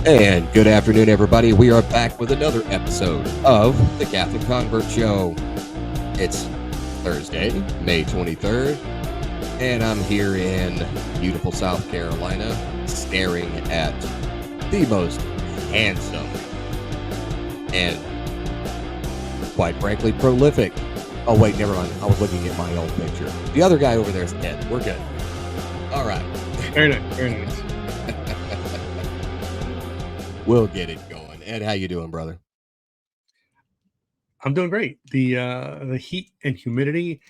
And good afternoon, everybody. We are back with another episode of the Catholic Convert Show. It's Thursday, May 23rd, and I'm here in beautiful South Carolina staring at the most handsome and, quite frankly, prolific. Oh, wait, never mind. I was looking at my old picture. The other guy over there is dead. We're good. All right. Very nice, very nice. We'll get it going. Ed, how you doing, brother? I'm doing great. The heat and humidity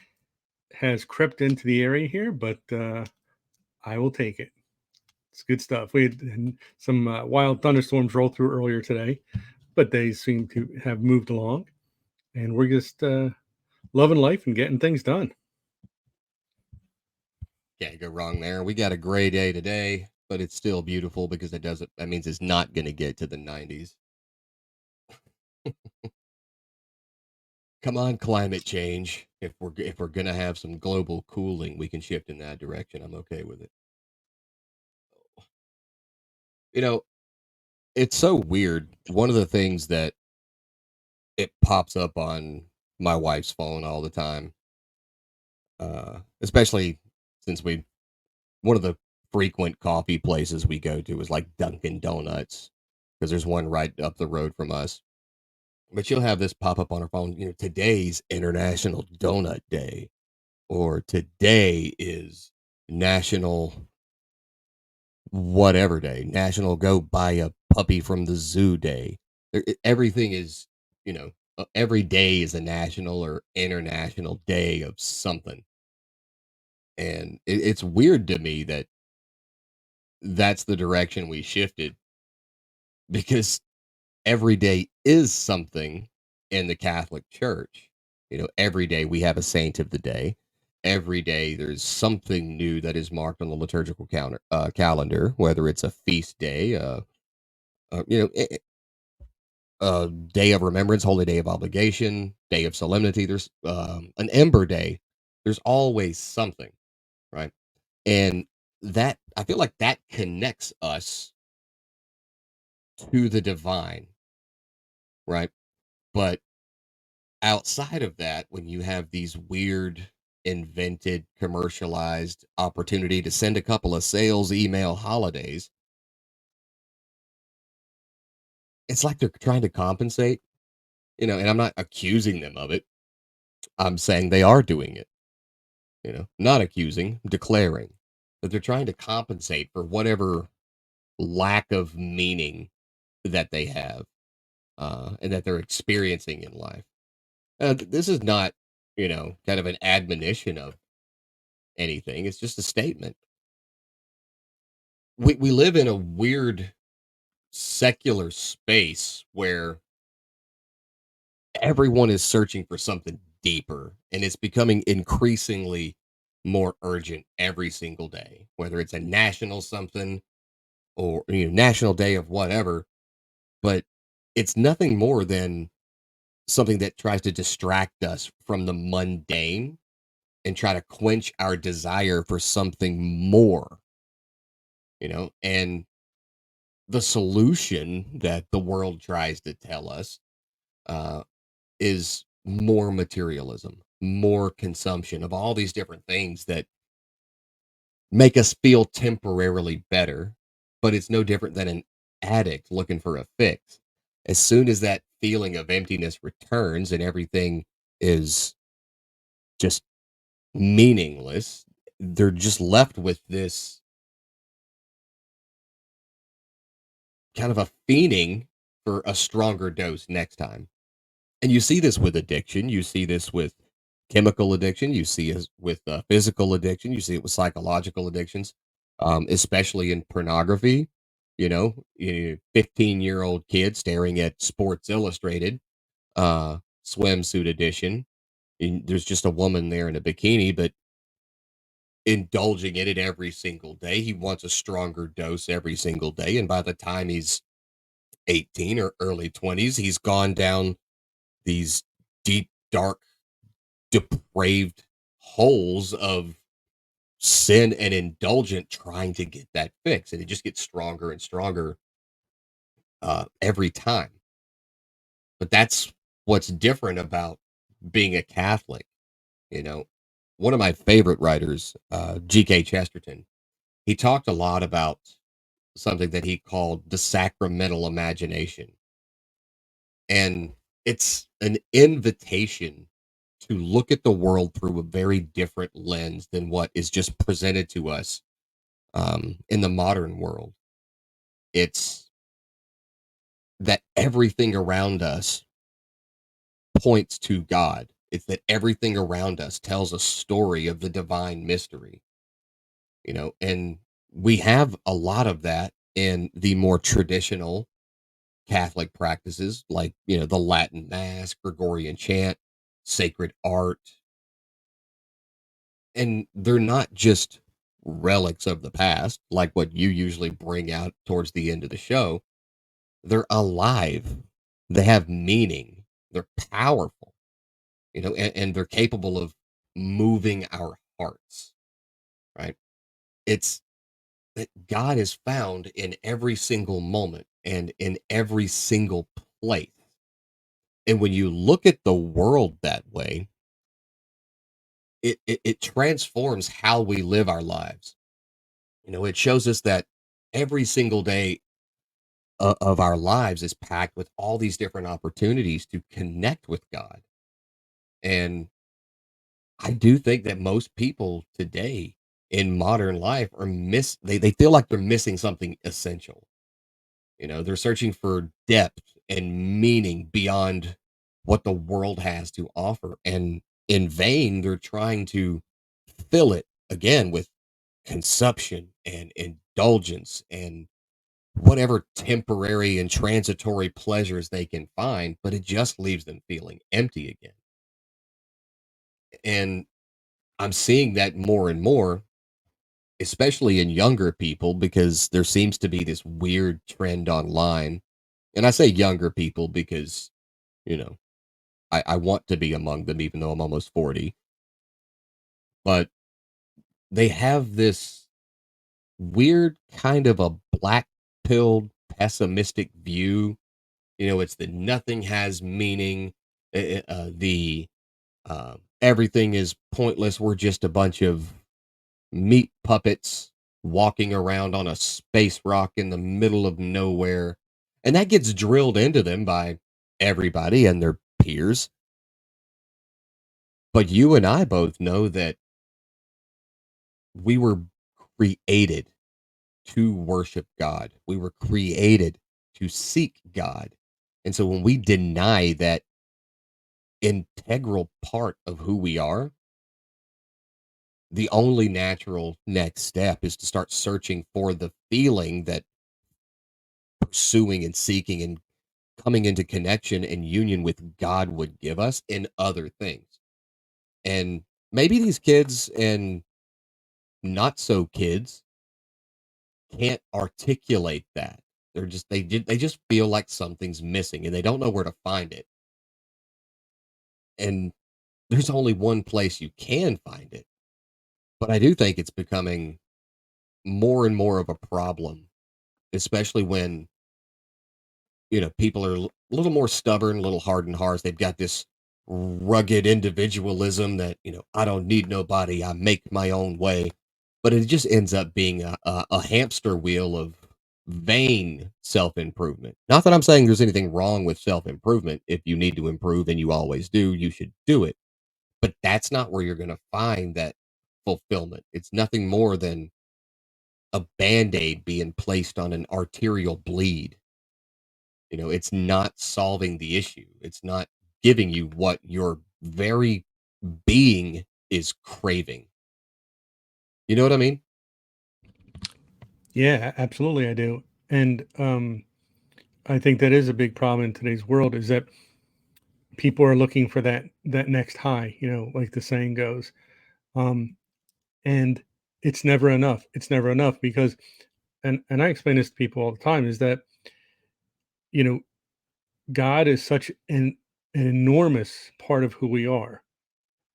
has crept into the area here, but I will take it. It's good stuff. We had some wild thunderstorms roll through earlier today, but they seem to have moved along, and we're just loving life and getting things done. Can't go wrong there. We got a gray day today, but it's still beautiful because that means it's not going to get to the 90s. Come on, climate change. If we're going to have some global cooling, we can shift in that direction. I'm okay with it. You know, it's so weird. One of the things that it pops up on my wife's phone all the time, especially since one of the frequent coffee places we go to is like Dunkin' Donuts because there's one right up the road from us. But she'll have this pop up on her phone, today's International Donut Day, or today is National whatever day, National Go Buy a Puppy from the Zoo Day. Everything is, every day is a national or international day of something. And it's weird to me that that's the direction we shifted because every day is something in the Catholic Church. Every day we have a saint of the day. Every day there's something new that is marked on the liturgical calendar, whether it's a feast day, uh, you know, a, a day of remembrance, holy day of obligation, day of solemnity. There's an ember day. There's always something, right? And that I feel like that connects us to the divine, right? But outside of that, when you have these weird, invented, commercialized opportunity to send a couple of sales email holidays, it's like they're trying to compensate, and I'm not accusing them of it. I'm saying they are doing it, not accusing, declaring that they're trying to compensate for whatever lack of meaning that they have and that they're experiencing in life. This is not, kind of an admonition of anything. It's just a statement. We live in a weird secular space where everyone is searching for something deeper, and it's becoming increasingly more urgent every single day, whether it's a national something or national day of whatever. But it's nothing more than something that tries to distract us from the mundane and try to quench our desire for something more, and the solution that the world tries to tell us uh, is more materialism, more consumption of all these different things that make us feel temporarily better. But it's no different than an addict looking for a fix. As soon as that feeling of emptiness returns and everything is just meaningless, they're just left with this kind of a fiending for a stronger dose next time. And you see this with addiction. You see this with chemical addiction. You see it with physical addiction. You see it with psychological addictions, especially in pornography. 15-year-old kid staring at Sports Illustrated swimsuit edition. And there's just a woman there in a bikini, but indulging in it every single day. He wants a stronger dose every single day. And by the time he's 18 or early 20s, he's gone down these deep, dark, depraved holes of sin and indulgent trying to get that fix. And it just gets stronger and stronger every time. But that's what's different about being a Catholic. You know, one of my favorite writers, G.K. Chesterton, he talked a lot about something that he called the sacramental imagination. And it's an invitation to look at the world through a very different lens than what is just presented to us in the modern world. It's that everything around us points to God. It's that everything around us tells a story of the divine mystery, and we have a lot of that in the more traditional Catholic practices, like, the Latin Mass, Gregorian chant, sacred art, and they're not just relics of the past, like what you usually bring out towards the end of the show. They're alive. They have meaning. They're powerful, and they're capable of moving our hearts, right? It's that God is found in every single moment and in every single place. And when you look at the world that way, it transforms how we live our lives. It shows us that every single day of our lives is packed with all these different opportunities to connect with God. And I do think that most people today in modern life they feel like they're missing something essential. They're searching for depth and meaning beyond what the world has to offer. And in vain, they're trying to fill it again with consumption and indulgence and whatever temporary and transitory pleasures they can find, but it just leaves them feeling empty again. And I'm seeing that more and more, especially in younger people, because there seems to be this weird trend online. And I say younger people because, you know, I want to be among them, even though I'm almost 40. But they have this weird kind of a black pilled pessimistic view. It's that nothing has meaning. The everything is pointless. We're just a bunch of meat puppets walking around on a space rock in the middle of nowhere. And that gets drilled into them by everybody and their peers. But you and I both know that we were created to worship God. We were created to seek God. And so when we deny that integral part of who we are, the only natural next step is to start searching for the feeling that pursuing and seeking and coming into connection and union with God would give us in other things. And maybe these kids and not so kids can't articulate that. They just feel like something's missing and they don't know where to find it. And there's only one place you can find it. But I do think it's becoming more and more of a problem, especially when, people are a little more stubborn, a little hard and harsh. They've got this rugged individualism that, I don't need nobody. I make my own way. But it just ends up being a hamster wheel of vain self improvement. Not that I'm saying there's anything wrong with self improvement. If you need to improve and you always do, you should do it. But that's not where you're going to find that fulfillment. It's nothing more than a band aid being placed on an arterial bleed. It's not solving the issue. It's not giving you what your very being is craving. You know what I mean? Yeah, absolutely, I do. And I think that is a big problem in today's world is that people are looking for that next high, like the saying goes. Um, and it's never enough. It's never enough because and I explain this to people all the time is that, you know, God is such an enormous part of who we are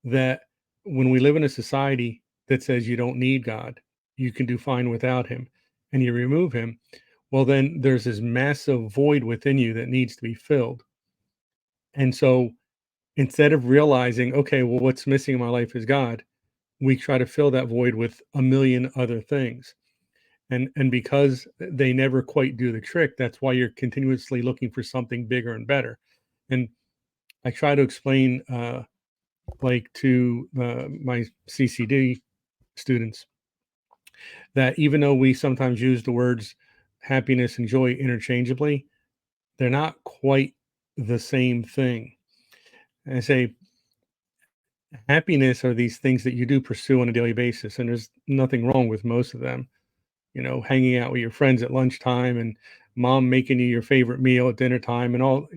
that when we live in a society that says you don't need God, you can do fine without him, and you remove him, well, then there's this massive void within you that needs to be filled. And so instead of realizing, okay, well, what's missing in my life is God, we try to fill that void with a million other things. And because they never quite do the trick, that's why you're continuously looking for something bigger and better. And I try to explain, like to my CCD students, that even though we sometimes use the words happiness and joy interchangeably, they're not quite the same thing. And I say happiness are these things that you do pursue on a daily basis, and there's nothing wrong with most of them. Hanging out with your friends at lunchtime and mom making you your favorite meal at dinner time and all,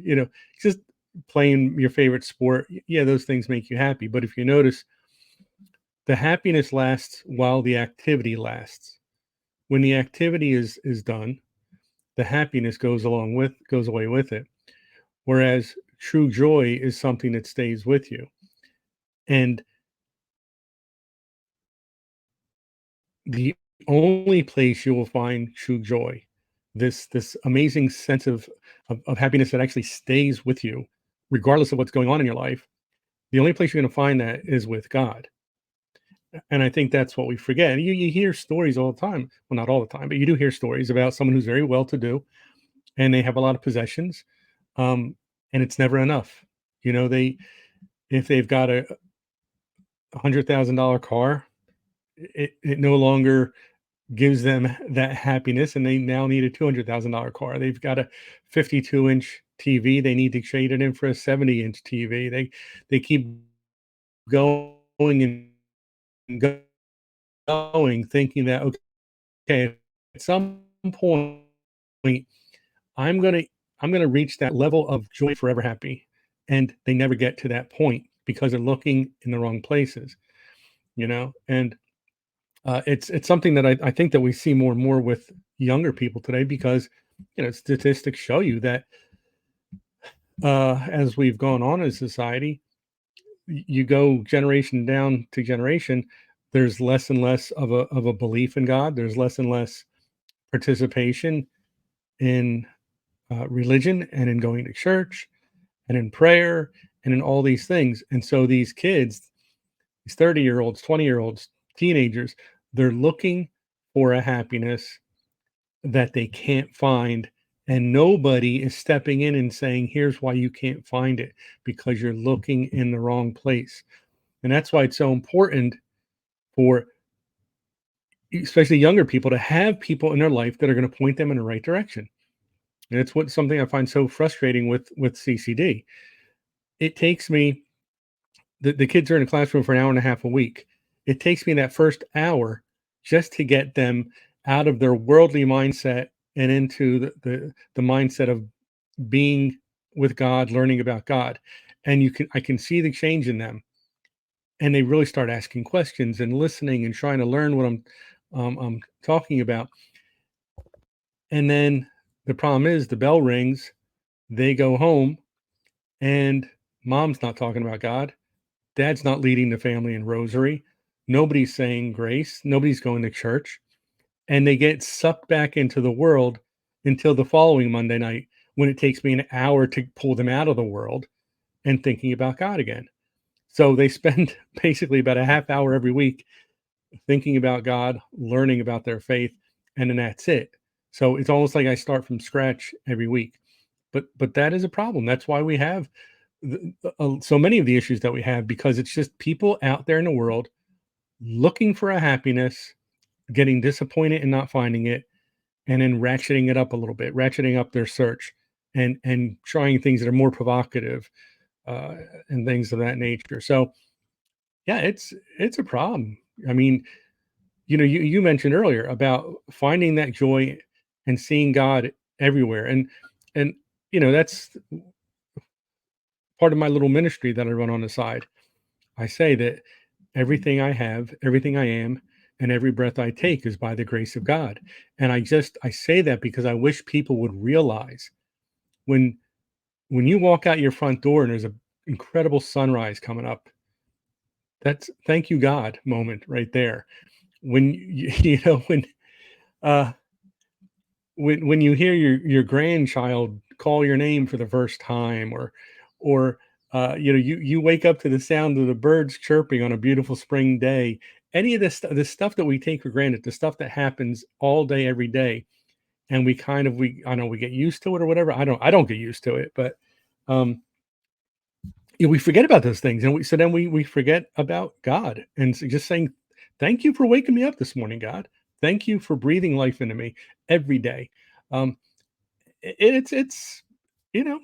just playing your favorite sport. Yeah, those things make you happy. But if you notice, the happiness lasts while the activity lasts. When the activity is done, the happiness goes away with it. Whereas true joy is something that stays with you. And the only place you will find true joy, this amazing sense of happiness that actually stays with you, regardless of what's going on in your life, the only place you're going to find that is with God. And I think that's what we forget. And you hear stories all the time. Well, not all the time, but you do hear stories about someone who's very well to do and they have a lot of possessions, um, and it's never enough. They if they've got a $100,000 car, it no longer gives them that happiness, and they now need a $200,000 car. They've got a 52-inch TV. They need to trade it in for a 70-inch TV. They keep going and going, thinking that okay, at some point I'm gonna I'm gonna reach that level of joy, forever happy, and they never get to that point because they're looking in the wrong places. And it's something that I think that we see more and more with younger people today because statistics show you that as we've gone on as society, you go generation down to generation, there's less and less of a belief in God. There's less and less participation in religion and in going to church and in prayer and in all these things. And so these kids, these 30-year-olds, 20-year-olds, teenagers, they're looking for a happiness that they can't find. And nobody is stepping in and saying, here's why you can't find it, because you're looking in the wrong place. And that's why it's so important for especially younger people to have people in their life that are going to point them in the right direction. And it's what something I find so frustrating with CCD. It takes me the kids are in a classroom for an hour and a half a week. It takes me that first hour just to get them out of their worldly mindset and into the mindset of being with God, learning about God. And I can see the change in them. And they really start asking questions and listening and trying to learn what I'm talking about. And then the problem is the bell rings, they go home, and mom's not talking about God. Dad's not leading the family in rosary. Nobody's saying grace. Nobody's going to church. And they get sucked back into the world until the following Monday night when it takes me an hour to pull them out of the world and thinking about God again. So they spend basically about a half hour every week thinking about God, learning about their faith, and then that's it. So it's almost like I start from scratch every week. But that is a problem. That's why we have so many of the issues that we have, because it's just people out there in the world looking for a happiness, getting disappointed and not finding it, and then ratcheting it up a little bit, ratcheting up their search, and trying things that are more provocative, uh, and things of that nature. So yeah, it's a problem. I mean, you mentioned earlier about finding that joy and seeing God everywhere, and that's part of my little ministry that I run on the side. I say that everything I have, everything I am, and every breath I take is by the grace of God. And I say that because I wish people would realize when you walk out your front door and there's an incredible sunrise coming up, that's thank you God moment right there. When uh when you hear your grandchild call your name for the first time, or you wake up to the sound of the birds chirping on a beautiful spring day, any of the stuff that we take for granted, the stuff that happens all day every day, and we kind of we I know we get used to it or whatever. I don't get used to it, but um we forget about those things, and then we forget about God, and so just saying, "Thank you for waking me up this morning, God. Thank you for breathing life into me every day." Um, it's you know,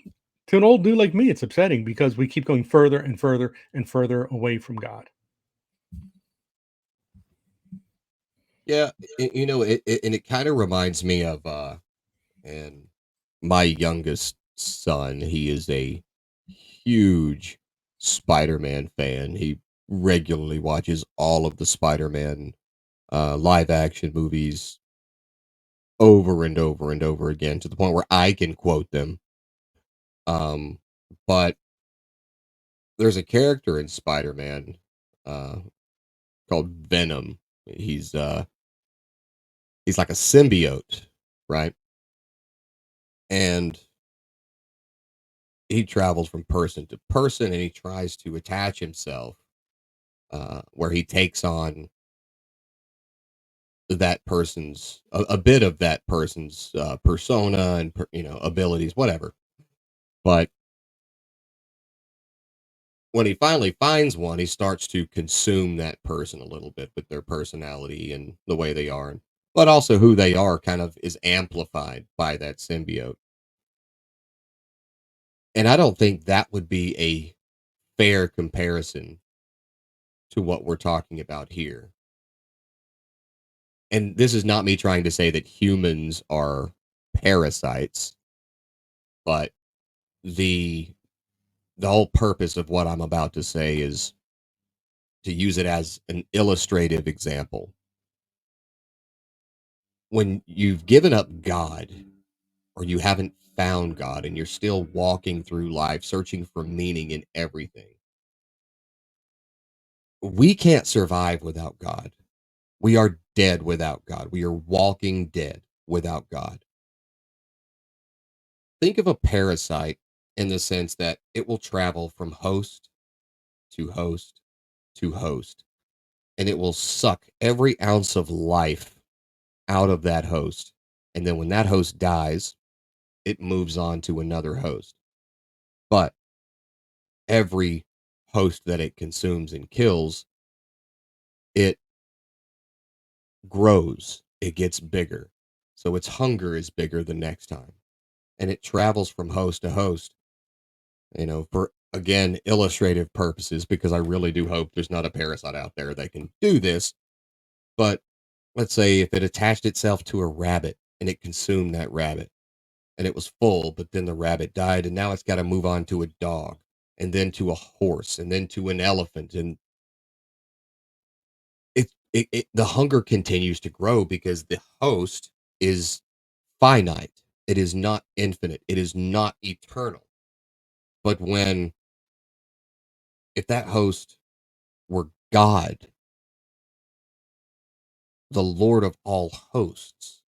to an old dude like me, it's upsetting because we keep going further and further and further away from God. Yeah, and it kind of reminds me of and my youngest son, he is a huge Spider-Man fan. He regularly watches all of the Spider-Man live action movies over and over and over again to the point where I can quote them. Um, but there's a character in Spider-Man uh, called Venom. He's uh, he's like a symbiote, right? And he travels from person to person, and he tries to attach himself where he takes on that person's a bit of that person's persona and abilities, whatever. But when he finally finds one, he starts to consume that person a little bit with their personality and the way they are, but also who they are kind of is amplified by that symbiote. And I don't think that would be a fair comparison to what we're talking about here. And this is not me trying to say that humans are parasites, but the the whole purpose of what I'm about to say is to use it as an illustrative example. When you've given up God or you haven't found God and you're still walking through life searching for meaning in everything, we can't survive without God. We are dead without God. We are walking dead without God. Think of a parasite in the sense that it will travel from host to host to host, and it will suck every ounce of life out of that host. And then when that host dies, it moves on to another host. But every host that it consumes and kills, it grows, it gets bigger. So its hunger is bigger the next time. And it travels from host to host, for again, illustrative purposes, because I really do hope there's not a parasite out there that can do this. But let's say if it attached itself to a rabbit and it consumed that rabbit and it was full, but then the rabbit died and now it's got to move on to a dog and then to a horse and then to an elephant. And the hunger continues to grow because the host is finite. It is not infinite. It is not eternal. But if that host were God, the Lord of all hosts,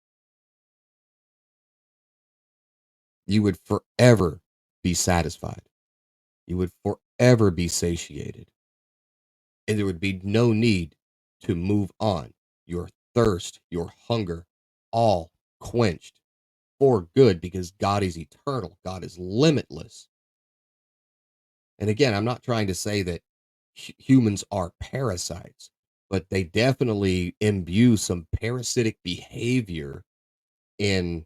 you would forever be satisfied. You would forever be satiated. And there would be no need to move on. Your thirst, your hunger, all quenched for good because God is eternal. God is limitless. And again, I'm not trying to say that humans are parasites, but they definitely imbue some parasitic behavior in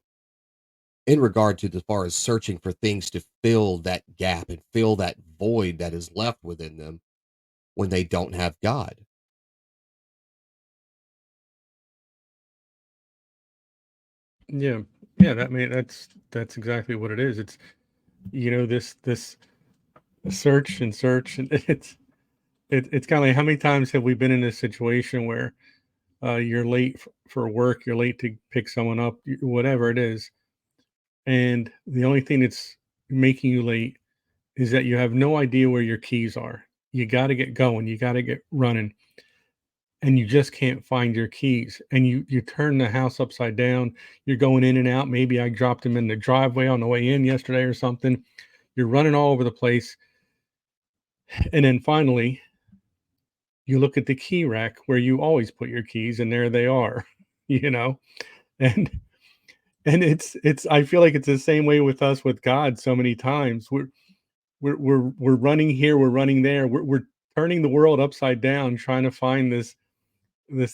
regard to as far as searching for things to fill that gap and fill that void that is left within them when they don't have God. Yeah, yeah. That's exactly what it is. It's this search and search, and it's kind of like, how many times have we been in this situation where you're late for work, you're late to pick someone up, whatever it is, and the only thing that's making you late is that you have no idea where your keys are. You got to get going. You got to get running, and you just can't find your keys, and you turn the house upside down. You're going in and out. Maybe I dropped them in the driveway on the way in yesterday or something. You're running all over the place, and then finally you look at the key rack where you always put your keys, and there they are, you know? And it's I feel like it's the same way with us with God so many times. We're running here, we're running there, we're turning the world upside down, trying to find this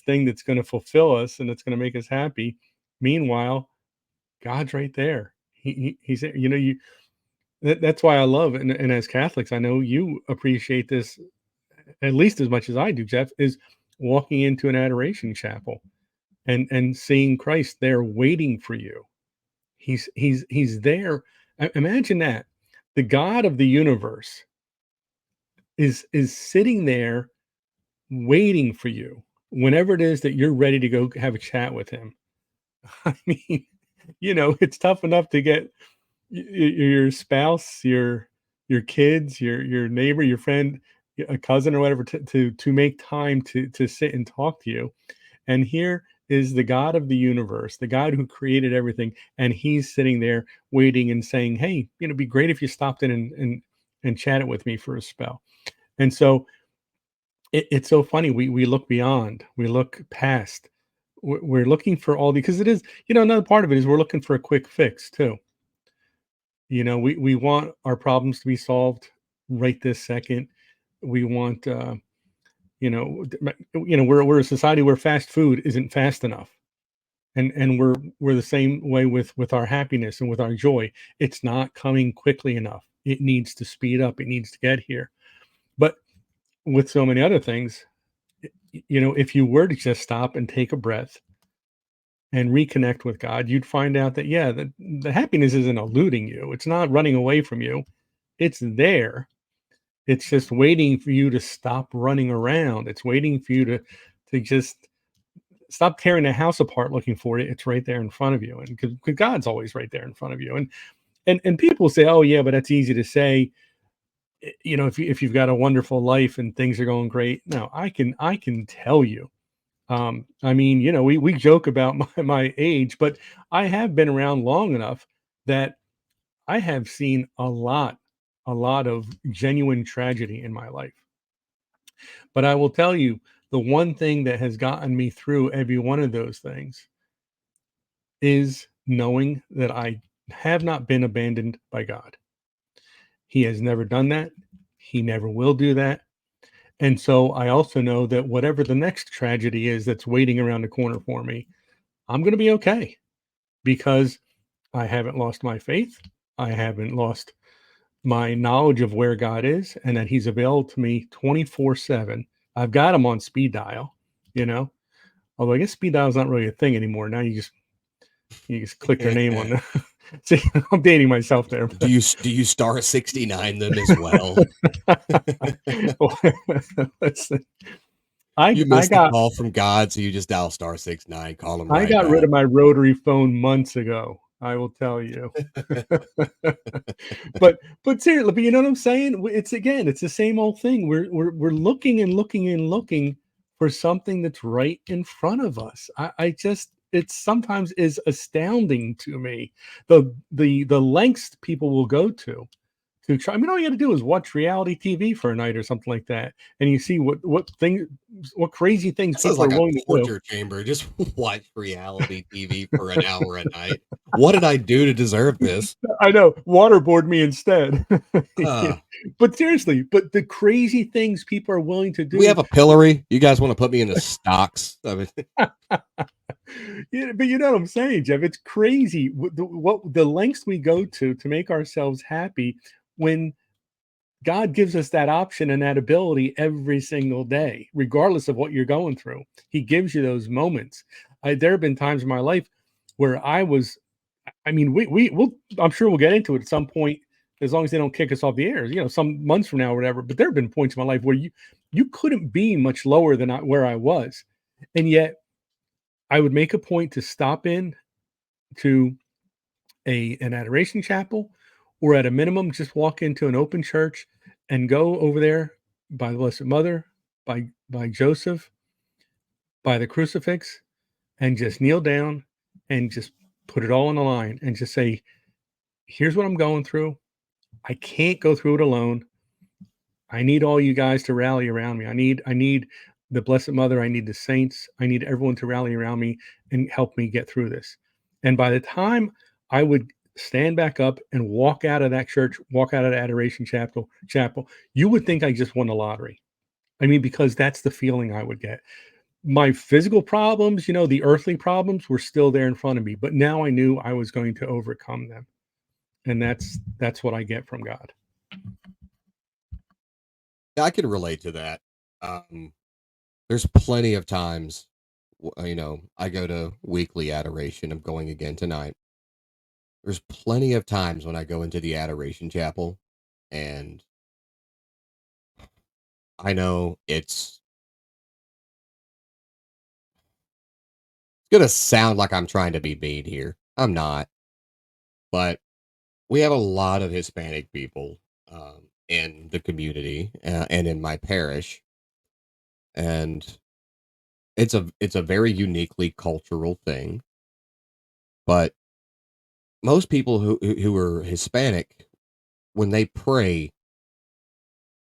thing that's going to fulfill us and that's going to make us happy. Meanwhile, God's right there. He's you know you that's why I love and as Catholics, I know you appreciate this at least as much as I do, Jeff, is walking into an adoration chapel and seeing Christ there waiting for you. He's there. Imagine that. The God of the universe is sitting there waiting for you whenever it is that you're ready to go have a chat with him. I mean, it's tough enough to get your spouse, your kids, your neighbor, your friend, a cousin or whatever to make time to sit and talk to you. And here is the God of the universe, the God who created everything, and he's sitting there waiting and saying, "Hey, it'd be great if you stopped in and chatted with me for a spell." And so it's so funny. We look beyond, we look past. We're looking for all because it is, another part of it is we're looking for a quick fix too. We want our problems to be solved right this second. We want, we're a society where fast food isn't fast enough, and we're the same way with our happiness and with our joy. It's not coming quickly enough. It needs to speed up. It needs to get here. But with so many other things, if you were to just stop and take a breath and reconnect with God, you'd find out that yeah, the happiness isn't eluding you. It's not running away from you. It's there. It's just waiting for you to stop running around. It's waiting for you to just stop tearing the house apart looking for it. It's right there in front of you. And because God's always right there in front of you. And people say, "Oh yeah, but that's easy to say." If you've got a wonderful life and things are going great. No, I can tell you. I mean, we joke about my age, but I have been around long enough that I have seen a lot of genuine tragedy in my life. But I will tell you, the one thing that has gotten me through every one of those things is knowing that I have not been abandoned by God. He has never done that. He never will do that. And so I also know that whatever the next tragedy is that's waiting around the corner for me, I'm going to be okay because I haven't lost my faith. I haven't lost my knowledge of where God is and that he's available to me 24/7. I've got him on speed dial, you know. Although I guess speed dial is not really a thing anymore. Now you just click their name on the see, I'm dating myself there. Do you star 69 them as well? Listen, I You I missed the got call from God, so you just dial star 69, call him I right got rid back. of my rotary phone months ago, I will tell you. But seriously, but you know what I'm saying? It's the same old thing. We're looking and looking and looking for something that's right in front of us. I just it sometimes is astounding to me the lengths people will go to try. I mean, all you got to do is watch reality TV for a night or something like that, and you see what crazy things That sounds people like are a willing to do. torture chamber. Just watch reality TV for an hour a night. What did I do to deserve this? I know, waterboard me instead. Yeah. Uh, But seriously, but the crazy things people are willing to do we do. have a pillory? You guys want to put me in the stocks? I mean, Yeah, but you know what I'm saying, Jeff? It's crazy what the lengths we go to make ourselves happy when God gives us that option and that ability every single day, regardless of what you're going through. He gives you those moments. There have been times in my life where I mean, I'm sure we'll get into it at some point, as long as they don't kick us off the air, some months from now or whatever. But there have been points in my life where you couldn't be much lower than where I was, and yet I would make a point to stop in to an adoration chapel, or at a minimum, just walk into an open church and go over there by the Blessed Mother, by Joseph, by the crucifix and just kneel down and just put it all on the line and just say, here's what I'm going through. I can't go through it alone. I need all you guys to rally around me. I need the Blessed Mother, I need the saints, I need everyone to rally around me and help me get through this. And by the time I would stand back up and walk out of that church, walk out of the adoration chapel, you would think I just won the lottery. I mean, because that's the feeling I would get. My physical problems, the earthly problems were still there in front of me, but now I knew I was going to overcome them. And that's what I get from God. Yeah, I can relate to that. Um, there's plenty of times, I go to weekly adoration. I'm going again tonight. There's plenty of times when I go into the adoration chapel, and I know it's gonna sound like I'm trying to be mean here. I'm not, but we have a lot of Hispanic people in the community and in my parish, and it's a very uniquely cultural thing. But most people who are Hispanic, when they pray,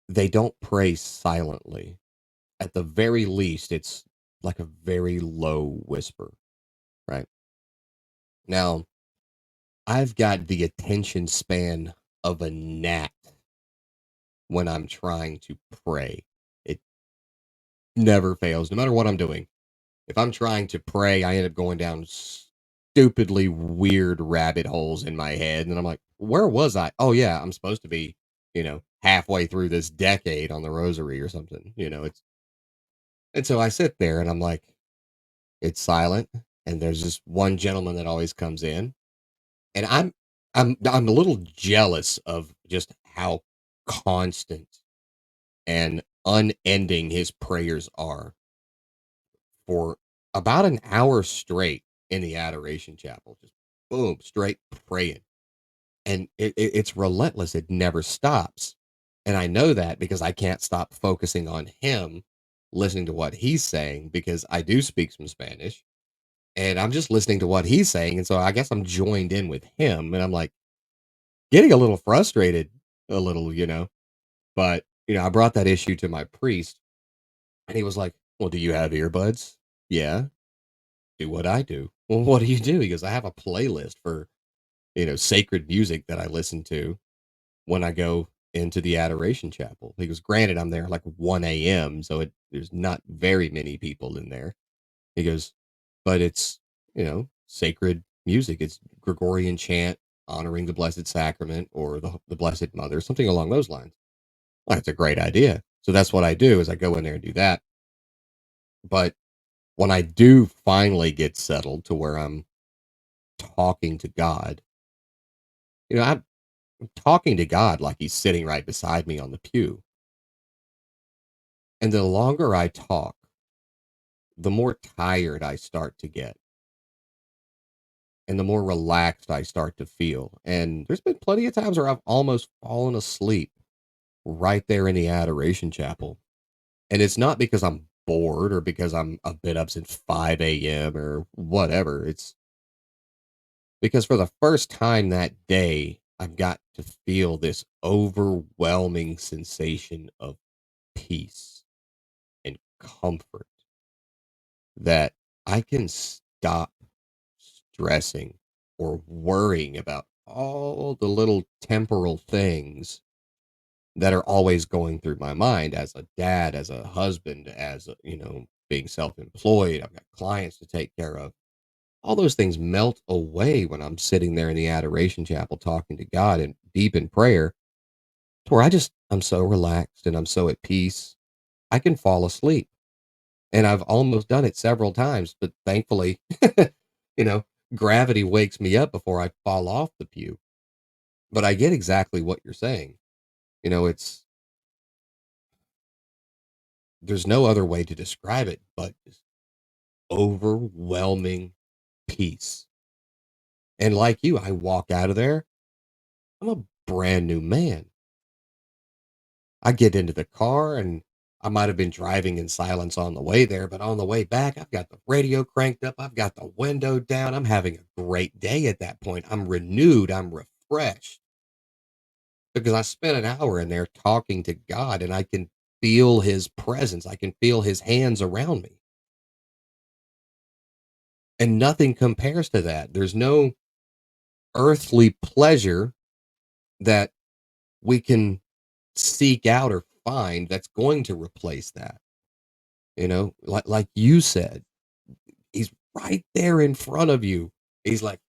they don't pray silently. At the very least, it's like a very low whisper, right? Now, I've got the attention span of a gnat when I'm trying to pray. It never fails, no matter what I'm doing. If I'm trying to pray, I end up going down stupidly weird rabbit holes in my head. And I'm like, where was I? Oh, yeah, I'm supposed to be, halfway through this decade on the rosary or something. And so I sit there and I'm like, it's silent. And there's this one gentleman that always comes in. And I'm a little jealous of just how constant and unending his prayers are for about an hour straight in the adoration chapel. Just boom, straight praying. And it's relentless. It never stops. And I know that because I can't stop focusing on him, listening to what he's saying, because I do speak some Spanish and I'm just listening to what he's saying. And so I guess I'm joined in with him and I'm like getting a little frustrated, a little. But, I brought that issue to my priest and he was like, well, do you have earbuds? Yeah. Do what I do. Well, what do you do? He goes, I have a playlist for, sacred music that I listen to when I go into the adoration chapel. He goes, granted, I'm there like 1 a.m. So there's not very many people in there. He goes, but it's, sacred music. It's Gregorian chant honoring the Blessed Sacrament or the Blessed Mother, something along those lines. Well, that's a great idea. So that's what I do is I go in there and do that. But when I do finally get settled to where I'm talking to God, I'm talking to God like he's sitting right beside me on the pew. And the longer I talk, the more tired I start to get and the more relaxed I start to feel. And there's been plenty of times where I've almost fallen asleep right there in the adoration chapel. And it's not because I'm bored or because I'm a bit up since 5 a.m. or whatever. It's because for the first time that day, I've got to feel this overwhelming sensation of peace and comfort that I can stop stressing or worrying about all the little temporal things that are always going through my mind as a dad, as a husband, as being self-employed. I've got clients to take care of. All those things melt away when I'm sitting there in the adoration chapel talking to God and deep in prayer, to where I'm so relaxed and I'm so at peace. I can fall asleep. And I've almost done it several times, but thankfully, you know, gravity wakes me up before I fall off the pew. But I get exactly what you're saying. It's there's no other way to describe it but just overwhelming peace. And like you, I walk out of there, I'm a brand new man. I get into the car and I might have been driving in silence on the way there, but on the way back, I've got the radio cranked up. I've got the window down. I'm having a great day at that point. I'm renewed. I'm refreshed because I spent an hour in there talking to God and I can feel his presence. I can feel his hands around me. And nothing compares to that. There's no earthly pleasure that we can seek out or find that's going to replace that. Like you said, he's right there in front of you. He's like,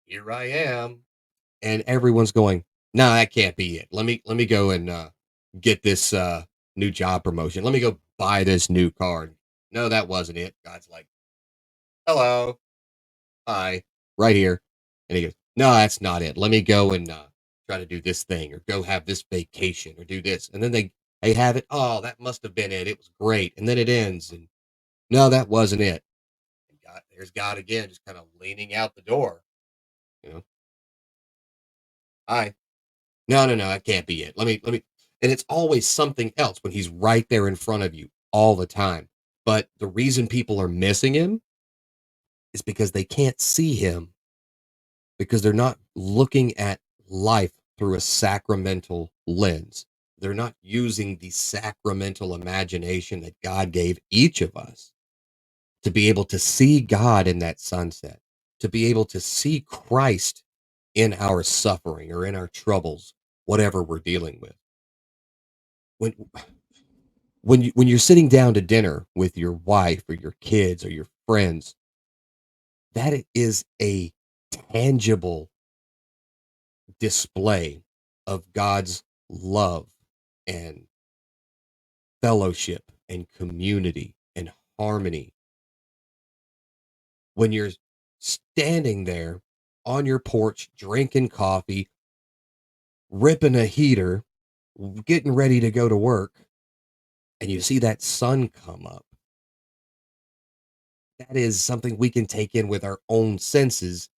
"Here I am," and everyone's going, "No, that can't be it. Let me go and get this new job promotion. Let me go buy this new car." No, that wasn't it. God's like, "Hello, hi, right here," and he goes, "No, that's not it. Let me go and try to do this thing, or go have this vacation, or do this." And then they have it. Oh, that must have been it. It was great, and then it ends, and no, that wasn't it. And God, there's God again, just kind of leaning out the door. You know, hi. No, no, no, that can't be it. Let me, and it's always something else when he's right there in front of you all the time. But the reason people are missing him is because they can't see him because they're not looking at life through a sacramental lens. They're not using the sacramental imagination that God gave each of us to be able to see God in that sunset, to be able to see Christ in our suffering or in our troubles, whatever we're dealing with. When when you're sitting down to dinner with your wife or your kids or your friends, that is a tangible display of God's love and fellowship and community and harmony. When you're standing there on your porch drinking coffee, ripping a heater, getting ready to go to work, and you see that sun come up, that is something we can take in with our own senses.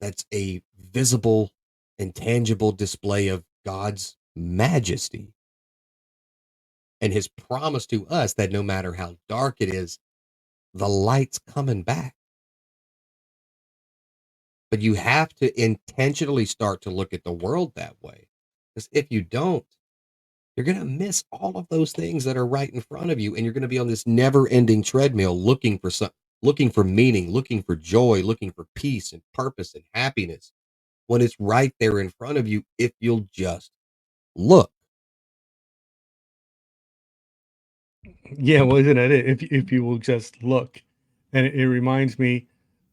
That's a visible and tangible display of God's majesty and his promise to us that no matter how dark it is, the light's coming back. But you have to intentionally start to look at the world that way. Because if you don't, you're going to miss all of those things that are right in front of you. And you're going to be on this never ending treadmill looking for meaning, looking for joy, looking for peace and purpose and happiness when it's right there in front of you if you'll just look. Yeah, well, isn't that it? If you will just look, and it reminds me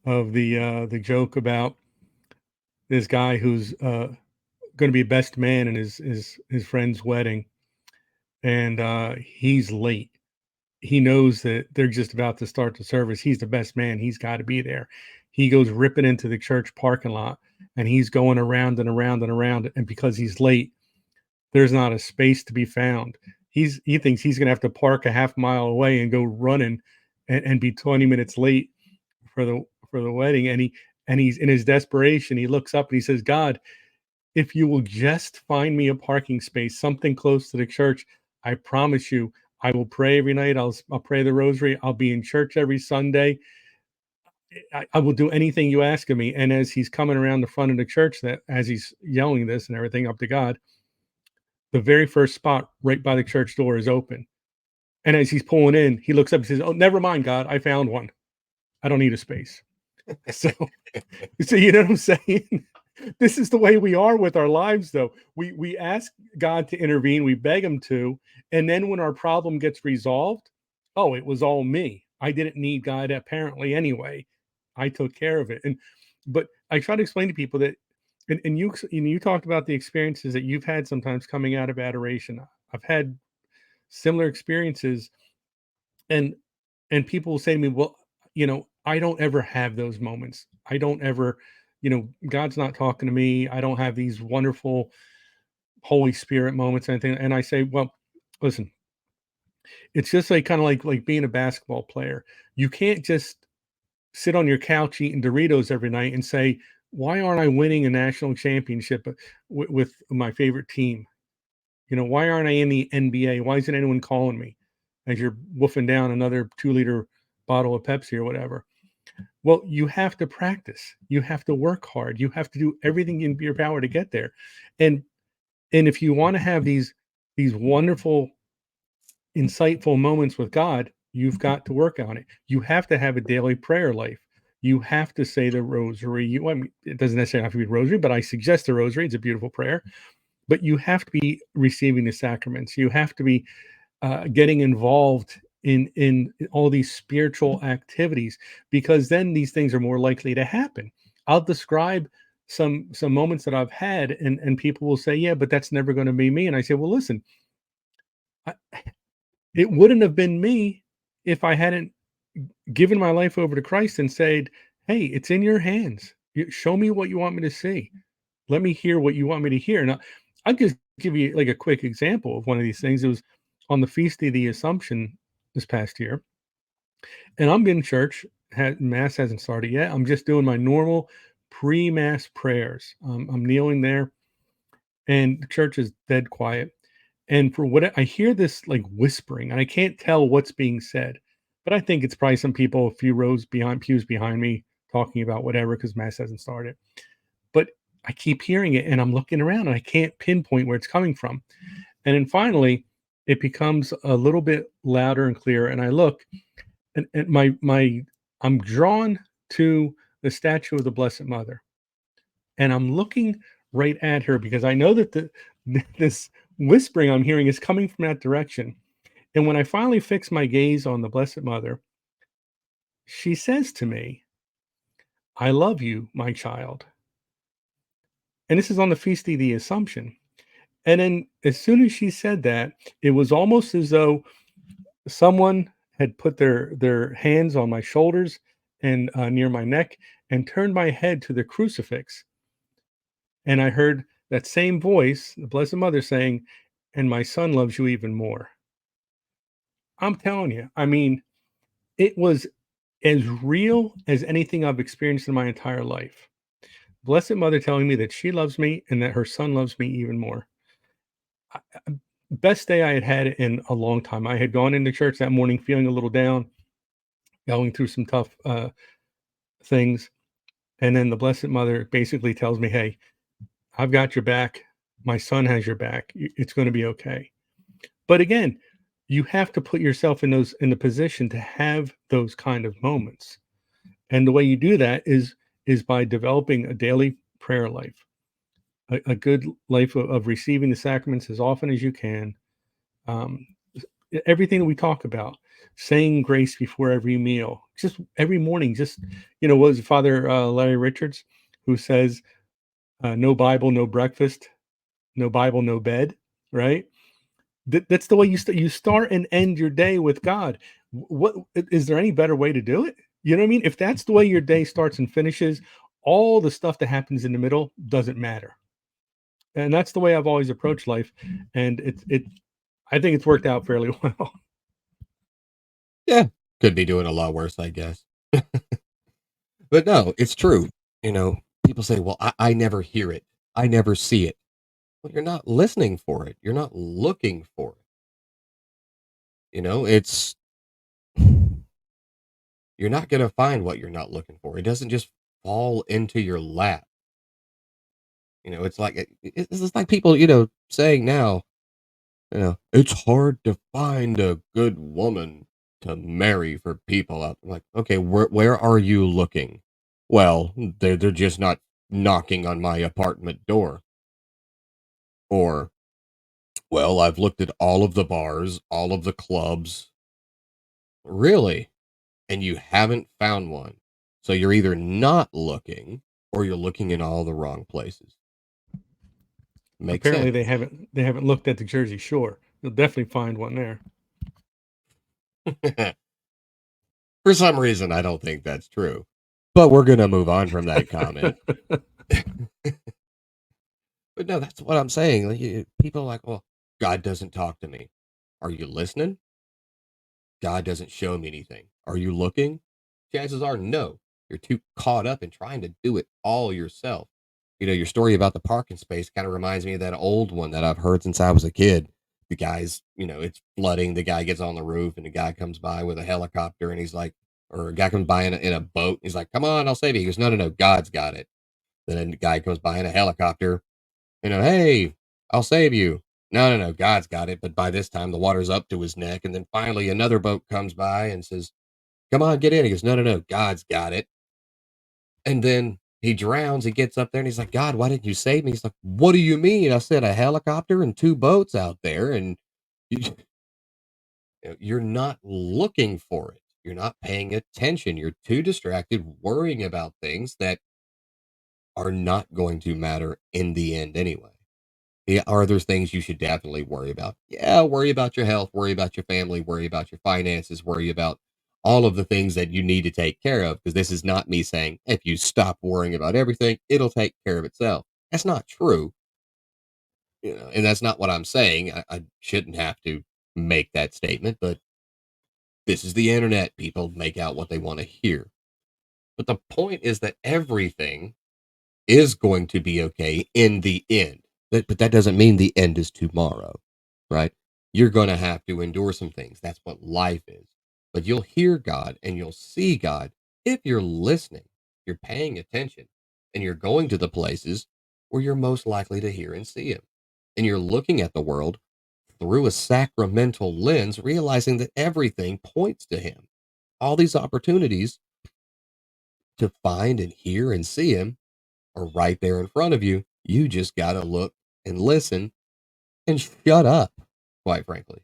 of the joke about this guy who's going to be best man in his friend's wedding, and he's late. He knows that they're just about to start the service. He's the best man. He's got to be there. He goes ripping into the church parking lot, and he's going around and around and around. And because he's late, there's not a space to be found. He thinks he's gonna have to park a half mile away and go running and be 20 minutes late for the wedding. And he's in his desperation, he looks up and he says, God, if you will just find me a parking space, something close to the church, I promise you, I will pray every night. I'll pray the rosary. I'll be in church every Sunday. I will do anything you ask of me. And as he's coming around the front of the church, that as he's yelling this and everything up to God, the very first spot right by the church door is open. And as he's pulling in, he looks up and says, "Oh, never mind, God, I found one. I don't need a space." So, so you know what I'm saying? This is the way we are with our lives, though. We ask God to intervene, we beg Him to, and then when our problem gets resolved, oh, it was all me. I didn't need God apparently anyway. I took care of it. And but I try to explain to people that, and you talked about the experiences that you've had sometimes coming out of adoration. I've had similar experiences, and people will say to me, well, I don't ever have those moments. I don't ever, God's not talking to me. I don't have these wonderful Holy Spirit moments or anything. And I say, well, listen, it's just like kind of like being a basketball player. You can't just sit on your couch eating Doritos every night and say, why aren't I winning a national championship with my favorite team? Why aren't I in the NBA? Why isn't anyone calling me? as you're woofing down another 2-liter bottle of Pepsi or whatever. Well, you have to practice. You have to work hard. You have to do everything in your power to get there. And if you want to have these wonderful, insightful moments with God, you've got to work on it. You have to have a daily prayer life. You have to say the rosary. I mean, it doesn't necessarily have to be the rosary, but I suggest the rosary. It's a beautiful prayer. But you have to be receiving the sacraments. You have to be getting involved in all these spiritual activities, because then these things are more likely to happen. I'll describe some moments that I've had, and people will say, "Yeah, but that's never going to be me." And I say, "Well, listen, I, it wouldn't have been me if I hadn't given my life over to Christ and said, 'Hey, it's in your hands. Show me what you want me to see. Let me hear what you want me to hear.'" Now, I'll just give you like a quick example of one of these things. It was on the feast of the Assumption this past year, and I'm in church. Mass hasn't started yet. I'm just doing my normal pre-mass prayers. I'm kneeling there, and the church is dead quiet. And for what I hear, this like whispering, and I can't tell what's being said, but I think it's probably some people a few rows behind, pews behind me, talking about whatever, because mass hasn't started. But I keep hearing it, and I'm looking around and I can't pinpoint where it's coming from. And then finally, it becomes a little bit louder and clearer. And I look, and my I'm drawn to the statue of the Blessed Mother, and I'm looking right at her because I know that the this whispering I'm hearing is coming from that direction. And when I finally fix my gaze on the Blessed Mother, she says to me, "I love you, my child." And this is on the feast of the Assumption. And then as soon as she said that, it was almost as though someone had put their hands on my shoulders and near my neck and turned my head to the crucifix. And I heard that same voice, the Blessed Mother, saying, "And my son loves you even more." I'm telling you, I mean, it was as real as anything I've experienced in my entire life. Blessed Mother telling me that she loves me and that her son loves me even more. Best day I had had in a long time. I had gone into church that morning feeling a little down, going through some tough things. And then the Blessed Mother basically tells me, "Hey, I've got your back. My son has your back. It's going to be okay." But again, you have to put yourself in the position to have those kind of moments. And the way you do that is by developing a daily prayer life, a good life of receiving the sacraments as often as you can. Um, Everything that we talk about, saying grace before every meal, just every morning, just, what was it, Father Larry Richards, who says, no Bible, no breakfast, no Bible, no bed, right? That's the way you start and end your day with God. What is there any better way to do it? You know what I mean? If that's the way your day starts and finishes, all the stuff that happens in the middle doesn't matter. And that's the way I've always approached life, and it I think it's worked out fairly well. Yeah, could be doing a lot worse, I guess. But no, it's true. People say, "Well, I never hear it. I never see it." Well, you're not listening for it. You're not looking for it. It's you're not going to find what you're not looking for. It doesn't just fall into your lap. It's like it's just like people, saying now, it's hard to find a good woman to marry for people out. I'm like, okay, where are you looking? Well, they're just not knocking on my apartment door. Or, well, I've looked at all of the bars, all of the clubs. Really? And you haven't found one. So you're either not looking or you're looking in all the wrong places. Makes Apparently, sense. they haven't looked at the Jersey Shore. You'll definitely find one there. For some reason, I don't think that's true. But we're going to move on from that comment. But no, that's what I'm saying. Like, people are like, well, God doesn't talk to me. Are you listening? God doesn't show me anything. Are you looking? Chances are no. You're too caught up in trying to do it all yourself. Your story about the parking space kind of reminds me of that old one that I've heard since I was a kid. the guy's, it's flooding. The guy gets on the roof, and the guy comes by with a helicopter, and he's like, or a guy comes by in a boat. He's like, "Come on, I'll save you." He goes, "No, no, no, God's got it." Then the guy comes by in a helicopter, "Hey, I'll save you." "No, no, no, God's got it." But by this time, the water's up to his neck, and then finally another boat comes by and says, "Come on, get in." He goes, "No, no, no, God's got it." And then he drowns. He gets up there and he's like, "God, why didn't you save me?" He's like, "What do you mean? I said a helicopter and two boats out there, and you, you're not looking for it. You're not paying attention. You're too distracted worrying about things that are not going to matter in the end anyway." Yeah, are there things you should definitely worry about? Yeah, worry about your health, worry about your family, worry about your finances, worry about all of the things that you need to take care of. Because this is not me saying if you stop worrying about everything, it'll take care of itself. That's not true, and that's not what I'm saying. I shouldn't have to make that statement, but this is the internet. People make out what they want to hear. But the point is that everything is going to be okay in the end. But that doesn't mean the end is tomorrow, right? You're going to have to endure some things. That's what life is. But you'll hear God and you'll see God if you're listening, you're paying attention, and you're going to the places where you're most likely to hear and see Him. And you're looking at the world through a sacramental lens, realizing that everything points to Him. All these opportunities to find and hear and see Him are right there in front of you. You just got to look and listen and shut up, quite frankly.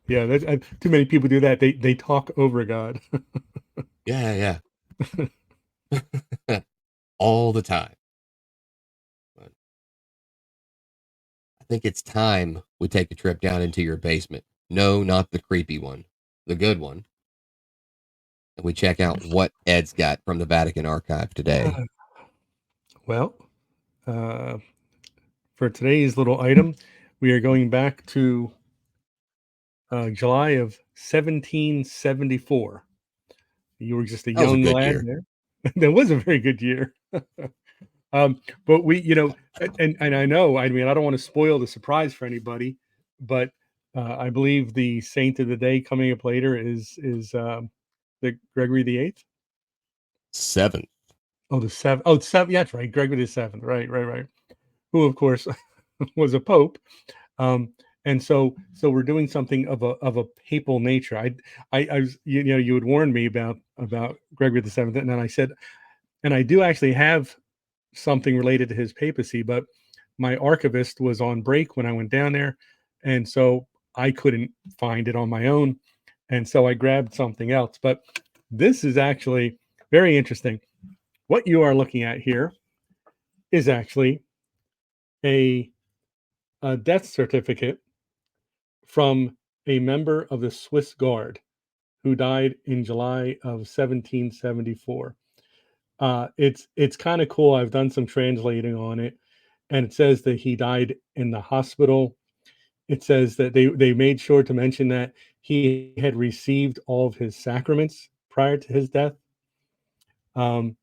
Yeah, too many people do that. They talk over God. Yeah, yeah. All the time. But I think it's time we take a trip down into your basement. No, not the creepy one, the good one. And we check out what Ed's got from the Vatican archive today. Well, uh, for today's little item, we are going back to July of 1774. You were just a That was a young good lad year. there. That was a very good year. But and I know, I mean, I don't want to spoil the surprise for anybody, but I believe the saint of the day coming up later is the Gregory VIII. Seventh. Oh, the seven. Oh, seven. Yeah, that's right. Gregory the seventh. Right, right, right. Who, of course, was a pope. Um, and so we're doing something of a papal nature. I was, you would warn me about Gregory the seventh, and then I said, and I do actually have something related to his papacy, but my archivist was on break when I went down there, and so I couldn't find it on my own, and so I grabbed something else. But this is actually very interesting. What you are looking at here is actually a, a death certificate from a member of the Swiss Guard who died in July of 1774. It's kind of cool. I've done some translating on it, and it says that he died in the hospital. It says that they made sure to mention that he had received all of his sacraments prior to his death. Um,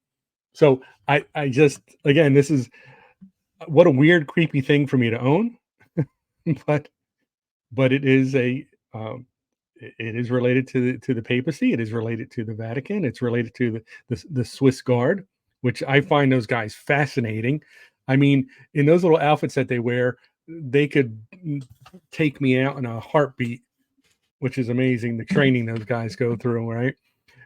so I just, again, this is what a weird, creepy thing for me to own, but it is it is related to the papacy. It is related to the Vatican. It's related to the Swiss Guard, which I find those guys fascinating. I mean, in those little outfits that they wear, they could take me out in a heartbeat, which is amazing. The training those guys go through, right?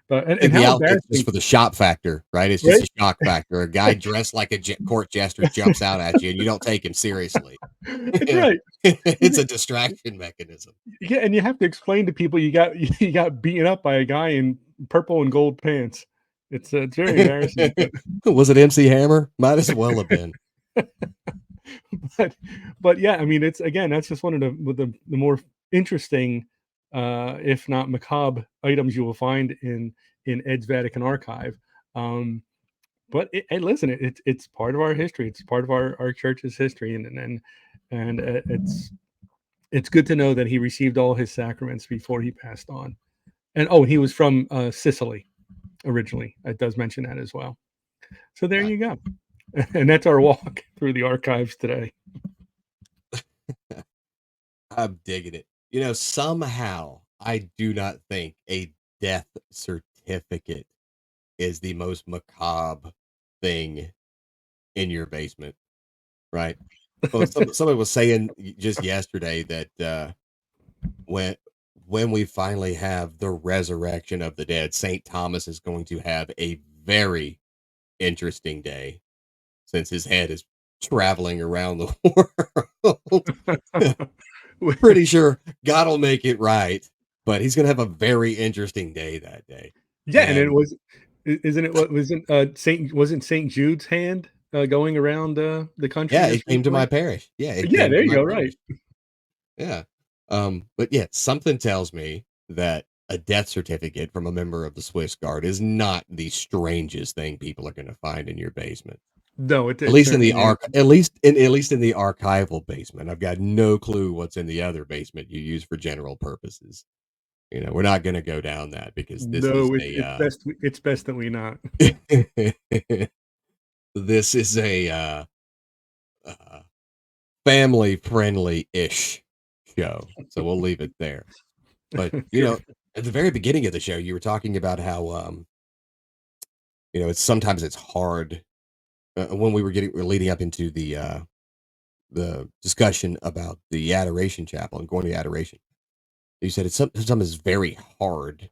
But I think and the how outfit's just embarrassing, for the shop factor, right? It's just right? a shock factor. A guy dressed like a court jester jumps out at you, and you don't take him seriously. It's right. It's a distraction mechanism. Yeah, and you have to explain to people you got beaten up by a guy in purple and gold pants. It's very embarrassing, but Was it MC Hammer? Might as well have been. but yeah, I mean, it's, again, that's just one of the more interesting, if not macabre, items you will find in Ed's Vatican archive. Um, but and listen, it's part of our history. It's part of our church's history, and it's good to know that he received all his sacraments before he passed on. And oh, he was from Sicily originally. It does mention that as well. So there Right. you go. And that's our walk through the archives today. I'm digging it. Somehow I do not think a death certificate is the most macabre thing in your basement, right? Well, somebody was saying just yesterday that when when we finally have the resurrection of the dead, Saint Thomas is going to have a very interesting day since his head is traveling around the world. Pretty sure God'll make it right, but he's gonna have a very interesting day that day. Yeah, and it And was isn't it what wasn't, wasn't St. Jude's hand, going around, the country yeah, just it came to my recently? parish. Yeah, it Yeah, came to there you my go, parish. right. Yeah. But yeah, something tells me that a death certificate from a member of the Swiss Guard is not the strangest thing people are gonna find in your basement. No, it At it least in the certainly arch isn't. at least in the archival basement. I've got no clue what's in the other basement you use for general purposes. We're not gonna go down that because this is No, a, it's best that we not. this is a, uh, family-friendly-ish show, so we'll leave it there. But, Sure. at the very beginning of the show, you were talking about how, it's hard, when we're leading up into the discussion about the adoration chapel and going to adoration. You said sometimes it's very hard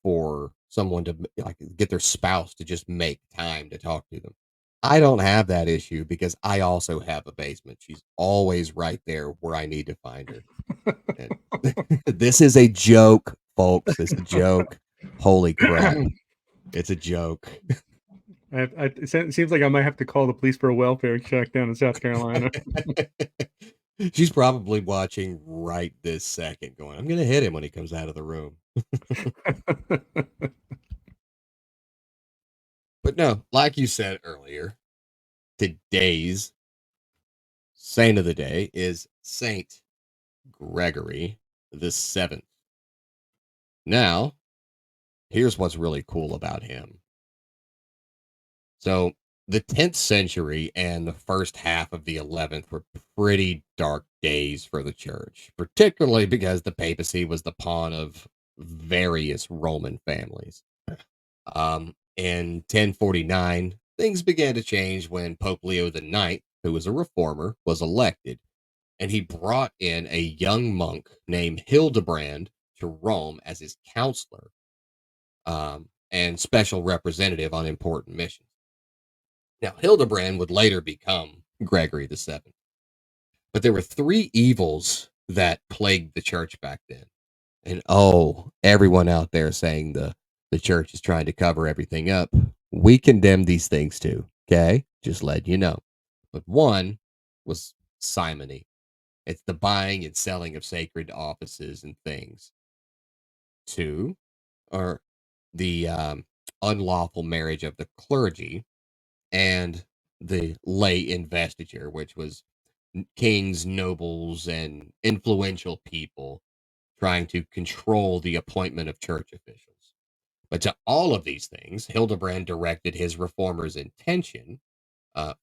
for someone to like get their spouse to just make time to talk to them. I don't have that issue because I also have a basement. She's always right there where I need to find her. And this is a joke, folks. It's a joke. Holy crap. It's a joke. It seems like I might have to call the police for a welfare check down in South Carolina. She's probably watching right this second going, I'm going to hit him when he comes out of the room. But no, like you said earlier, today's saint of the day is Saint Gregory VII. Now, here's what's really cool about him. So, the 10th century and the first half of the 11th were pretty dark days for the church, particularly because the papacy was the pawn of various Roman families. In 1049, things began to change when Pope Leo IX, who was a reformer, was elected, and he brought in a young monk named Hildebrand to Rome as his counselor and special representative on important missions. Now, Hildebrand would later become Gregory VII, but there were three evils that plagued the church back then. And oh, everyone out there saying the church is trying to cover everything up. We condemn these things too. Okay, just let you know. But one was simony. It's the buying and selling of sacred offices and things. Two are the unlawful marriage of the clergy and the lay investiture, which was kings, nobles, and influential people trying to control the appointment of church officials. But to all of these things, Hildebrand directed his reformers' intention,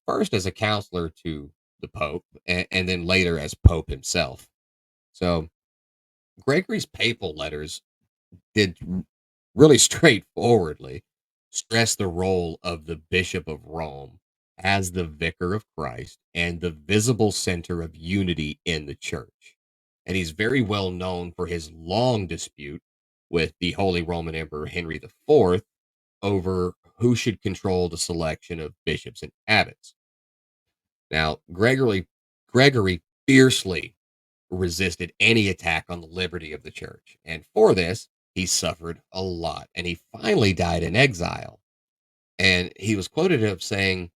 first as a counselor to the Pope, and then later as Pope himself. So Gregory's papal letters did really straightforwardly stress the role of the Bishop of Rome as the vicar of Christ and the visible center of unity in the church. And he's very well known for his long dispute with the Holy Roman Emperor Henry IV over who should control the selection of bishops and abbots. Now, Gregory fiercely resisted any attack on the liberty of the church. And for this, he suffered a lot. And he finally died in exile. And he was quoted of saying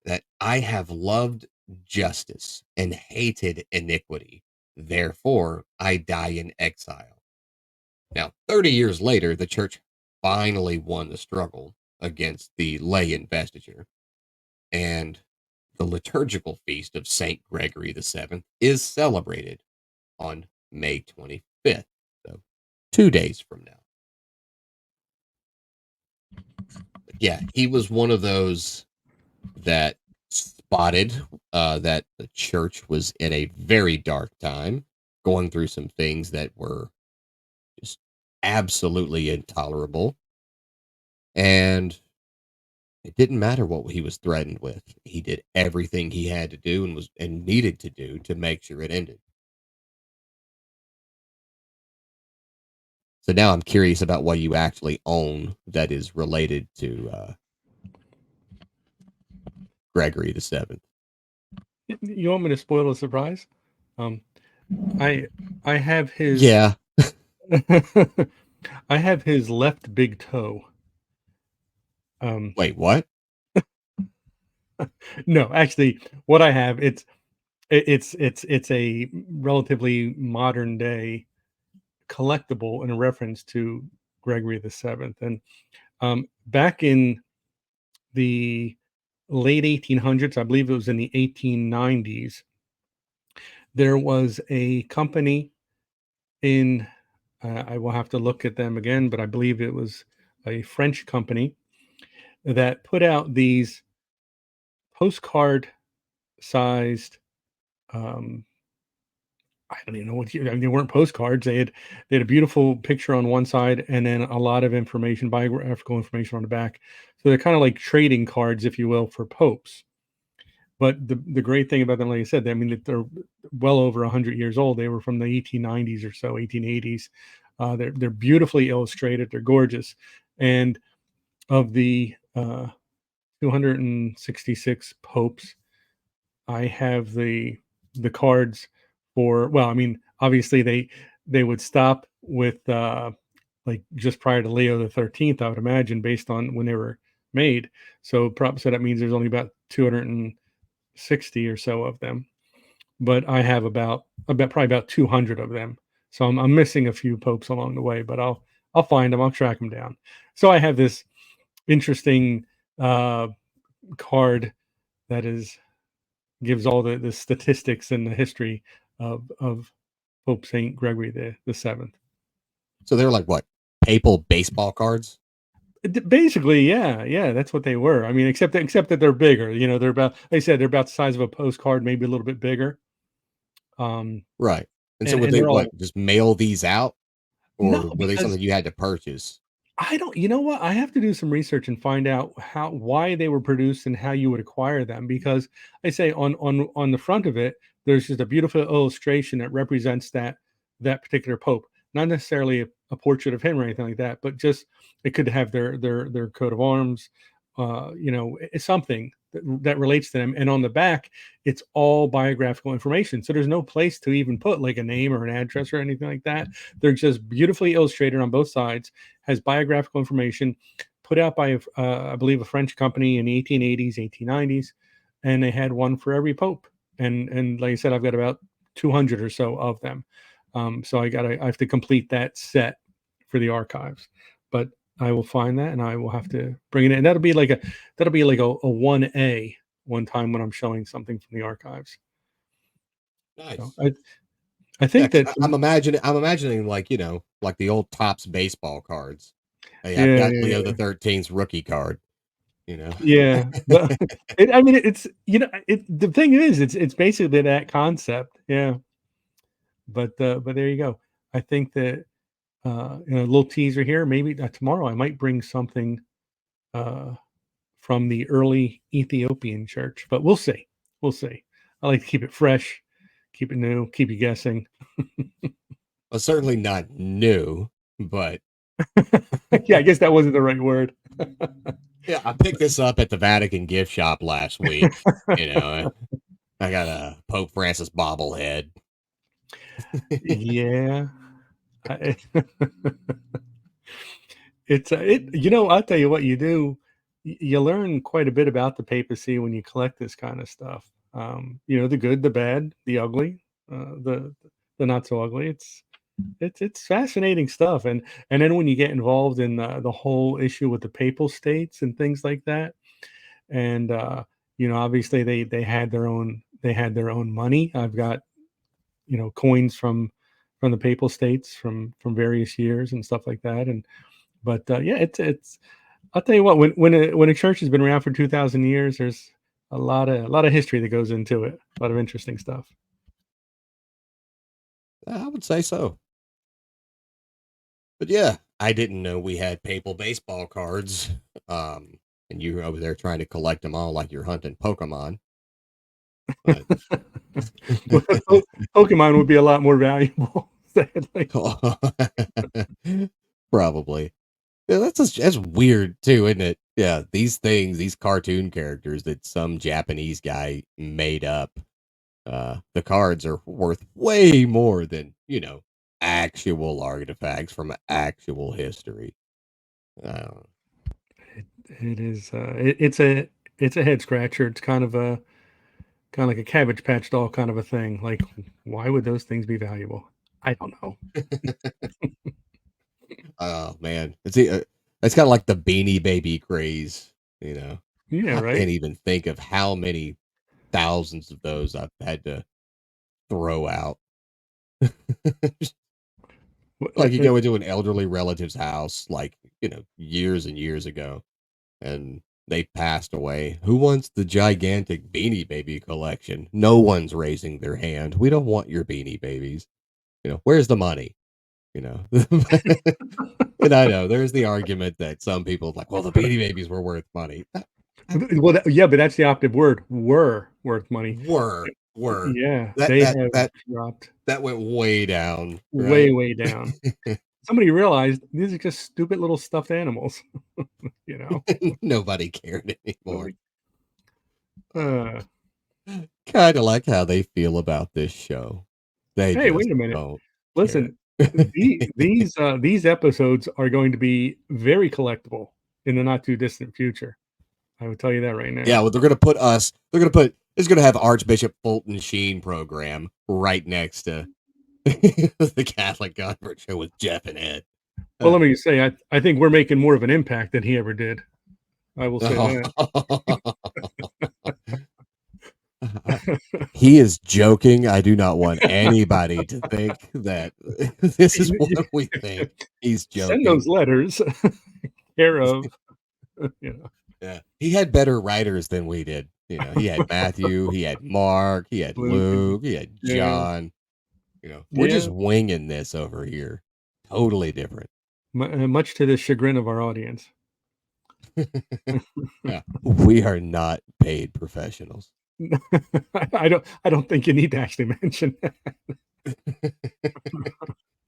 that I have loved justice and hated iniquity. Therefore, I die in exile. Now, 30 years later, the church finally won the struggle against the lay investiture. And the liturgical feast of St. Gregory VII is celebrated on May 25th. So 2 days from now. But yeah, he was one of those that spotted that the church was in a very dark time, going through some things that were just absolutely intolerable. And it didn't matter what he was threatened with. He did everything he had to do and needed to do to make sure it ended. So now I'm curious about what you actually own that is related to Gregory the 7th. You want me to spoil the surprise? Um, I I have his Yeah. I have his left big toe. Um, Wait, what? no, actually, what I have it's a relatively modern day collectible in a reference to Gregory VII. And back in the late 1800s, I believe it was in the 1890s, there was a company in, I will have to look at them again, but I believe it was a French company that put out these postcard sized, um, I don't even know what I mean, they weren't postcards. They had a beautiful picture on one side and then a lot of information, biographical information on the back. So they're kind of like trading cards, if you will, for popes. But the great thing about them, like I said, I mean, that they're well over 100 years old. They were from the 1890s or so, 1880s. They're beautifully illustrated. They're gorgeous. And of the 266 popes, I have the cards for, well, I mean, obviously they would stop with like just prior to Leo the 13th, I would imagine, based on when they were made. So that means there's only about 260 or so of them. But I have about probably about 200 of them. So I'm missing a few popes along the way, but I'll find them. I'll track them down. So I have this interesting uh, card that is gives all the statistics and the history of Pope Saint Gregory the Seventh. So they're like what? Papal baseball cards? Basically, yeah, yeah, that's what they were. I mean, except that they're bigger. You know, they're about, like I said, they're about the size of a postcard, maybe a little bit bigger. Um, Right. And so and would and they they're what? all, Just mail these out, no, or were they because something you had to purchase? I don't, you know what? I have to do some research and find out why they were produced and how you would acquire them. Because I say on the front of it, there's just a beautiful illustration that represents that particular pope. Not necessarily a portrait of him or anything like that, but just it could have their coat of arms, it's something that relates to them. And on the back, it's all biographical information. So there's no place to even put like a name or an address or anything like that. They're just beautifully illustrated on both sides, has biographical information put out by, I believe, a French company in the 1880s, 1890s, and they had one for every pope. And like I said, I've got about 200 or so of them. So I have to complete that set for the archives, but I will find that and I will have to bring it in. That'll be like a 1A one time when I'm showing something from the archives. So Nice. I Yeah, think because that I'm imagining like like the old Tops baseball cards. Hey, I've yeah, got yeah, Leo the yeah. 13th's rookie card. You know. Yeah, but I mean, it's, the thing is, it's basically that concept, yeah. But there you go. I think that a little teaser here. Maybe tomorrow I might bring something uh, from the early Ethiopian church, but we'll see. We'll see. I like to keep it fresh, keep it new, keep you guessing. Well, certainly not new, but Yeah, I guess that wasn't the right word. yeah, I picked this up at the Vatican gift shop last week. You know, I got a Pope Francis bobblehead. Yeah, I, I'll tell you what you do. You learn quite a bit about the papacy when you collect this kind of stuff. The good, the bad, the ugly, the not so ugly. It's fascinating stuff. And then when you get involved in the whole issue with the papal states and things like that, and obviously they had their own money. I've got coins from the papal states from various years and stuff like that. And but yeah, it's I'll tell you what, when a church has been around for 2,000 years, there's a lot of history that goes into it. A lot of interesting stuff. I would say so. But yeah, I didn't know we had papal baseball cards. Um, and you were over there trying to collect them all like you're hunting Pokemon. But Well, Pokemon would be a lot more valuable, sadly. probably. Yeah, that's weird too, isn't it? Yeah, these things, these cartoon characters that some Japanese guy made up, the cards are worth way more than, actual artifacts from actual history. Uh, It is. It's a head scratcher. It's kind of like a Cabbage Patch doll kind of a thing. Like, why would those things be valuable? I don't know. oh man, it's kind of like the Beanie Baby craze. You know, Yeah, I right. can't even think of how many thousands of those I've had to throw out. Like you go into an elderly relative's house, like, years and years ago, and they passed away. Who wants the gigantic Beanie Baby collection? No one's raising their hand. We don't want your Beanie Babies. Where's the money? You know, and I know there's the argument that some people like, well, the Beanie Babies were worth money. Well, yeah, but that's the operative word. Were worth money. Were Yeah, that they that have that dropped that went way down, way, right? way down. Somebody realized these are just stupid little stuffed animals. You know. Nobody cared anymore. Nobody. Uh, Uh, Kind of like how they feel about this show. They hey, just wait a minute. don't care. Listen, these episodes are going to be very collectible in the not too distant future. I will tell you that right Yeah, now. well, they're gonna have Archbishop Fulton Sheen program right next to the Catholic Convert Show with Jeff and Ed. Well, Uh, let me say, I think we're making more of an impact than he ever did. I will say oh. that. He is joking. I do not want anybody to think that this is what we think. He's Send joking. those letters, care of, you know, Yeah. He had better writers than we did. He had Matthew, he had Mark, he had Luke, Luke, he had yeah, John. We're just yeah, winging this over here. Totally different. much to the chagrin of our audience. Yeah. We are not paid professionals. I don't think you need to actually mention that.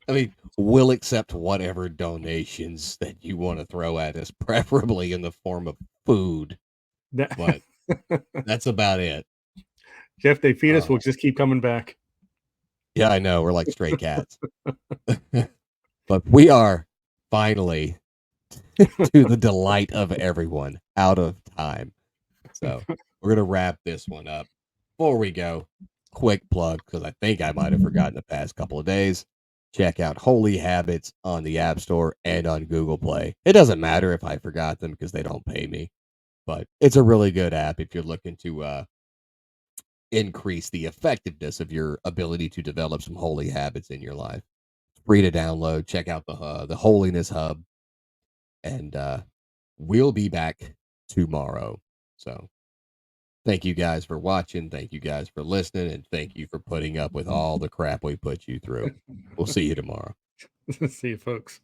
I mean, we'll accept whatever donations that you want to throw at us, preferably in the form of food, That but that's about it. Jeff, they feed us, Uh, we'll just keep coming back. yeah, I know. We're like stray cats. But we are finally, to the delight of everyone, out of time. So we're going to wrap this one up. Before we go, quick plug, because I think I might have forgotten the past couple of days. Check out Holy Habits on the App Store and on Google Play. It doesn't matter if I forgot them because they don't pay me, but it's a really good app if you're looking to increase the effectiveness of your ability to develop some holy habits in your life. Free to download. Check out the Holiness Hub, and we'll be back tomorrow. So thank you guys for watching. Thank you guys for listening, and thank you for putting up with all the crap we put you through. We'll see you tomorrow. See you, folks.